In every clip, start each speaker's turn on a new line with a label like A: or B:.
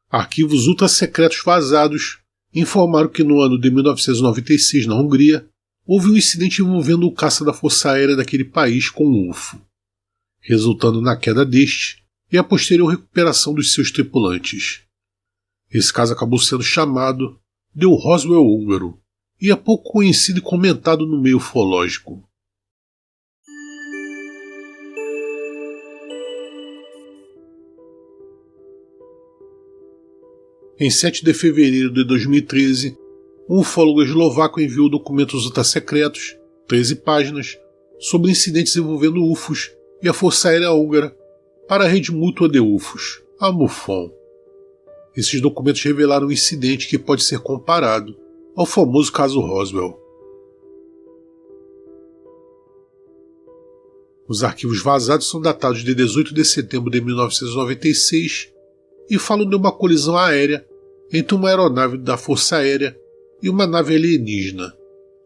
A: Arquivos ultra-secretos vazados informaram que no ano de 1996, na Hungria, houve um incidente envolvendo o caça da Força Aérea daquele país com um UFO, resultando na queda deste e a posterior recuperação dos seus tripulantes. Esse caso acabou sendo chamado de o Roswell húngaro e é pouco conhecido e comentado no meio ufológico. Em 7 de fevereiro de 2013, um ufólogo eslovaco enviou documentos ultra-secretos, 13 páginas, sobre incidentes envolvendo UFOs e a Força Aérea Húngara para a rede mútua de UFOs, a MUFON. Esses documentos revelaram um incidente que pode ser comparado ao famoso caso Roswell. Os arquivos vazados são datados de 18 de setembro de 1996 e falam de uma colisão aérea entre uma aeronave da Força Aérea e uma nave alienígena,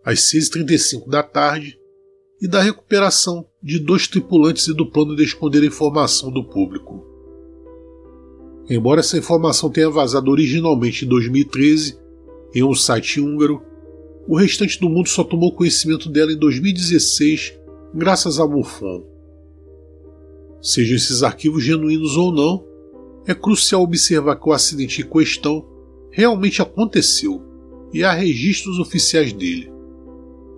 A: às 6h35 da tarde, e da recuperação de 2 tripulantes e do plano de esconder a informação do público. Embora essa informação tenha vazado originalmente em 2013 em um site húngaro, o restante do mundo só tomou conhecimento dela em 2016 graças à MUFON. Sejam esses arquivos genuínos ou não, é crucial observar que o acidente em questão realmente aconteceu e há registros oficiais dele.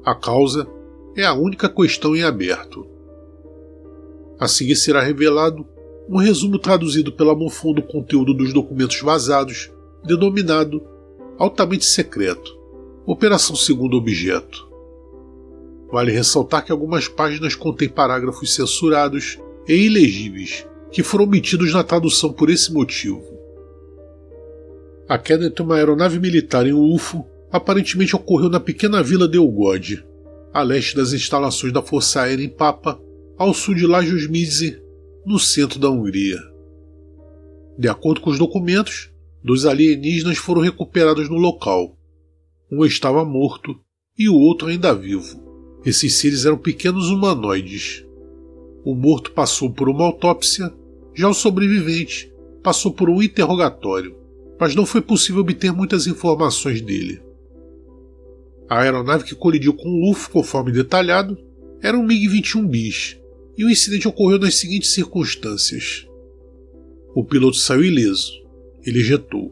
A: A causa é a única questão em aberto. A seguir será revelado um resumo traduzido pela MUFON do conteúdo dos documentos vazados, denominado Altamente Secreto, Operação Segundo Objeto. Vale ressaltar que algumas páginas contêm parágrafos censurados e ilegíveis, que foram omitidos na tradução por esse motivo. A queda entre uma aeronave militar e um UFO aparentemente ocorreu na pequena vila de Ugod, a leste das instalações da Força Aérea em Papa, ao sul de Lajosmice, no centro da Hungria. De acordo com os documentos, 2 alienígenas foram recuperados no local. Um estava morto e o outro ainda vivo. Esses seres eram pequenos humanoides. O morto passou por uma autópsia, já o sobrevivente passou por um interrogatório, mas não foi possível obter muitas informações dele. A aeronave que colidiu com o UFO, conforme detalhado, era um MiG-21 bis, e o incidente ocorreu nas seguintes circunstâncias. O piloto saiu ileso. Ele ejetou.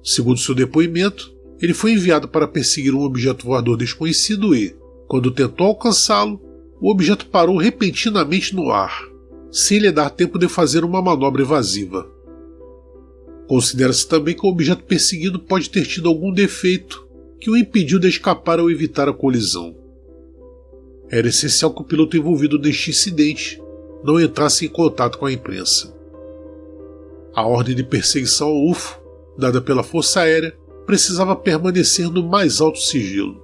A: Segundo seu depoimento, ele foi enviado para perseguir um objeto voador desconhecido e, quando tentou alcançá-lo, o objeto parou repentinamente no ar, sem lhe dar tempo de fazer uma manobra evasiva. Considera-se também que o objeto perseguido pode ter tido algum defeito que o impediu de escapar ao evitar a colisão. Era essencial que o piloto envolvido neste incidente não entrasse em contato com a imprensa. A ordem de perseguição ao UFO, dada pela Força Aérea, precisava permanecer no mais alto sigilo.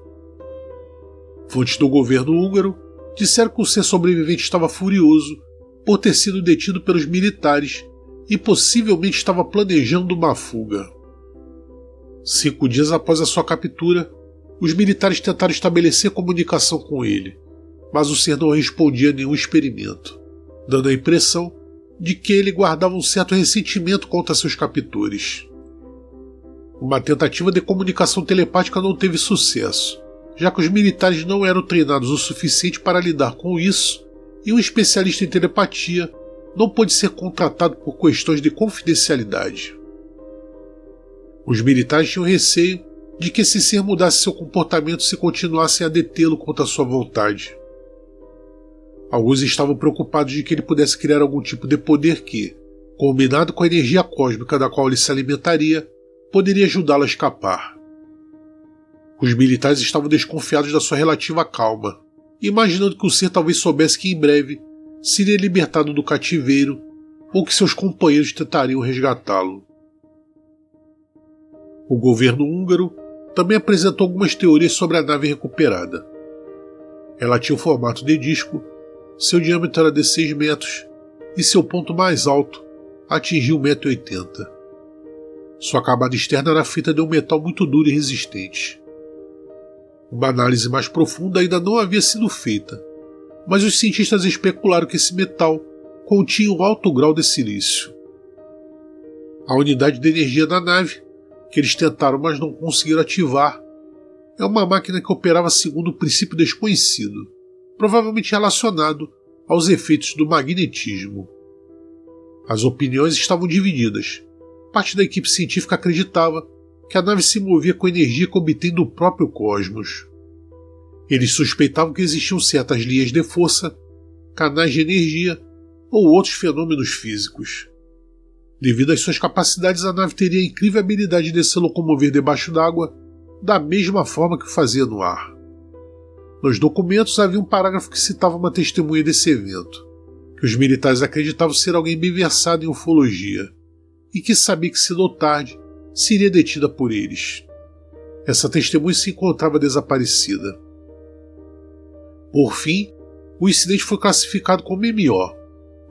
A: Fontes do governo húngaro disseram que o ser sobrevivente estava furioso por ter sido detido pelos militares e possivelmente estava planejando uma fuga. 5 dias após a sua captura, os militares tentaram estabelecer comunicação com ele, mas o ser não respondia a nenhum experimento, dando a impressão de que ele guardava um certo ressentimento contra seus captores. Uma tentativa de comunicação telepática não teve sucesso, já que os militares não eram treinados o suficiente para lidar com isso e um especialista em telepatia não pôde ser contratado por questões de confidencialidade. Os militares tinham receio de que esse ser mudasse seu comportamento se continuassem a detê-lo contra sua vontade. Alguns estavam preocupados de que ele pudesse criar algum tipo de poder que, combinado com a energia cósmica da qual ele se alimentaria, poderia ajudá-lo a escapar. Os militares estavam desconfiados da sua relativa calma, imaginando que o ser talvez soubesse que em breve seria libertado do cativeiro ou que seus companheiros tentariam resgatá-lo. O governo húngaro também apresentou algumas teorias sobre a nave recuperada. Ela tinha o formato de disco, seu diâmetro era de 6 metros e seu ponto mais alto atingiu 1,80 m. Sua camada externa era feita de um metal muito duro e resistente. Uma análise mais profunda ainda não havia sido feita, mas os cientistas especularam que esse metal continha um alto grau de silício. A unidade de energia da nave, que eles tentaram mas não conseguiram ativar, é uma máquina que operava segundo um princípio desconhecido, provavelmente relacionado aos efeitos do magnetismo. As opiniões estavam divididas. Parte da equipe científica acreditava que a nave se movia com energia que obtém do próprio cosmos. Eles suspeitavam que existiam certas linhas de força, canais de energia ou outros fenômenos físicos. Devido às suas capacidades, a nave teria a incrível habilidade de se locomover debaixo d'água da mesma forma que o fazia no ar. Nos documentos havia um parágrafo que citava uma testemunha desse evento, que os militares acreditavam ser alguém bem versado em ufologia, e que sabia que cedo ou tarde seria detida por eles. Essa testemunha se encontrava desaparecida. Por fim, o incidente foi classificado como MO,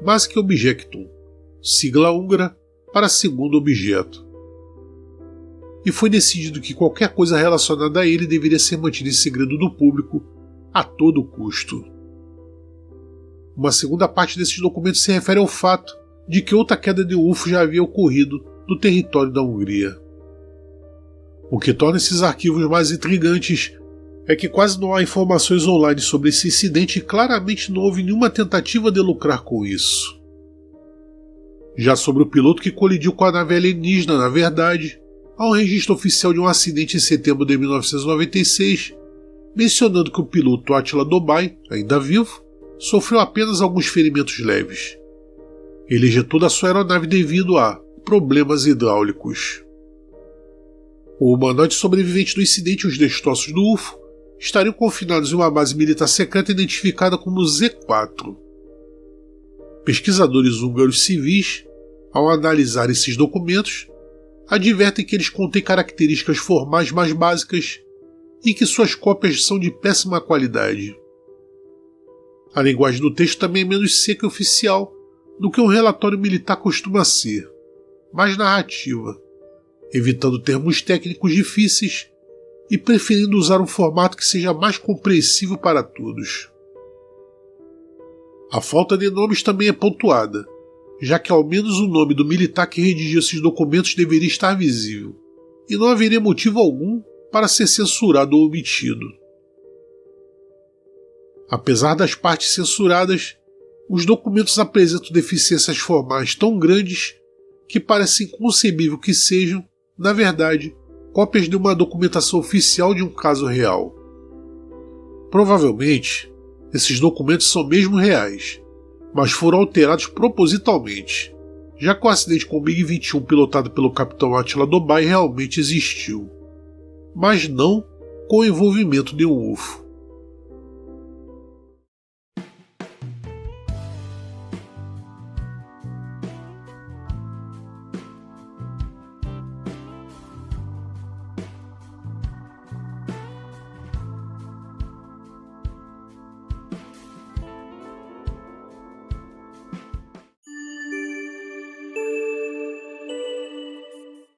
A: Massive Objectum, sigla húngara para segundo objeto. E foi decidido que qualquer coisa relacionada a ele deveria ser mantida em segredo do público a todo custo. Uma segunda parte desses documentos se refere ao fato de que outra queda de UFO já havia ocorrido no território da Hungria. O que torna esses arquivos mais intrigantes é que quase não há informações online sobre esse incidente e claramente não houve nenhuma tentativa de lucrar com isso. Já sobre o piloto que colidiu com a nave alienígena, na verdade, há um registro oficial de um acidente em setembro de 1996, mencionando que o piloto Attila Dobai, ainda vivo, sofreu apenas alguns ferimentos leves. Ele ejetou da sua aeronave devido a problemas hidráulicos. O humanoide sobrevivente do incidente e os destroços do UFO estariam confinados em uma base militar secreta identificada como Z4. Pesquisadores húngaros civis, ao analisar esses documentos, advertem que eles contêm características formais mais básicas e que suas cópias são de péssima qualidade. A linguagem do texto também é menos seca e oficial do que um relatório militar costuma ser, mais narrativa, evitando termos técnicos difíceis e preferindo usar um formato que seja mais compreensível para todos. A falta de nomes também é pontuada, já que ao menos o nome do militar que redigiu esses documentos deveria estar visível, e não haveria motivo algum para ser censurado ou omitido. Apesar das partes censuradas, os documentos apresentam deficiências formais tão grandes que parece inconcebível que sejam, na verdade, cópias de uma documentação oficial de um caso real. Provavelmente, esses documentos são mesmo reais, mas foram alterados propositalmente, já que o acidente com o MiG-21 pilotado pelo capitão Attila Dobai realmente existiu, mas não com o envolvimento de um UFO.